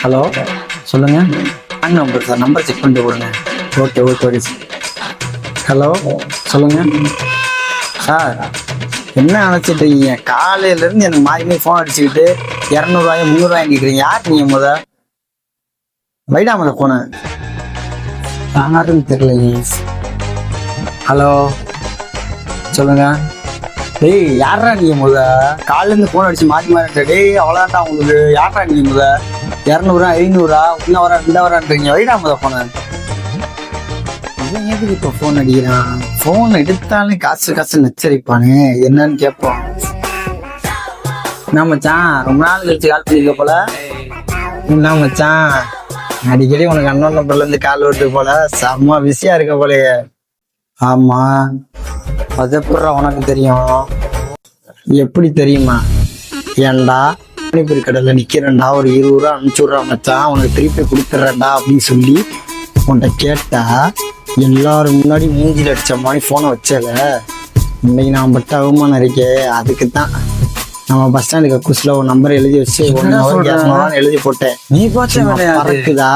Hello சொல்லுங்க. Number sir, number check பண்ணிட்டு கொடுங்க. Okay okay okay sir. Hello சொல்லுங்க சார். என்ன நினச்சிட்டு இருக்கீங்க? காலையிலேருந்து எனக்கு மாறி ஃபோன் அடிச்சுக்கிட்டு 200 300 கேட்குறீங்க. யார் நீங்கள் வைடா ஃபோனை யாருன்னு தெரியல. ஹலோ சொல்லுங்க. டேய் யாரா நீங்க காலையிலேருந்து ஃபோன் அடிச்சு மாற்றி டேய் அவ்வளோதான்டா உங்களுக்கு. யாரா நீங்க 200 500 இன்னும் வரா இந்த வரான்றீங்க. வைடா ஃபோனை. இவன் எதுக்கு இப்போ ஃபோன் அடிக்கிறான்? ஃபோன் எடுத்தாலும் காசு நச்சரிப்பானே. என்னன்னு கேட்போம். என்ன மச்சான் ரொம்ப நாள் கழிச்சு கால் பண்ணிருக்க போல. என்ன மச்சான் அடிக்கடி உனக்கு அண்ணன் நம்பர்லேருந்து கால் வருது போல. செம்ம பிஸியா இருக்க போலயே. ஆமா, அது எப்படி உனக்கு தெரியும்? எப்படி தெரியுமா? ஏன்டா மணிப்பூரி கடையில் நிற்கிறேன்டா, ஒரு 20 ரூபா அனுப்பிச்சி விட்றா மச்சான், உனக்கு திருப்பி கொடுத்துட்றேன்டா அப்படின்னு சொல்லி உன்கிட்ட கேட்டா எல்லாரும் முன்னாடி மூஞ்சில் அடித்த மாதிரி ஃபோனை வச்சல. இன்னைக்கு நான் பட்ட அவமானம் இருக்கே. அதுக்கு தான் நம்ம பஸ் ஸ்டாண்டுக்கு குஸ்ல ஒரு நம்பர் எழுதி வச்சு 1 hour எழுதி போட்டேன். நீ பார்த்த பறக்குதா?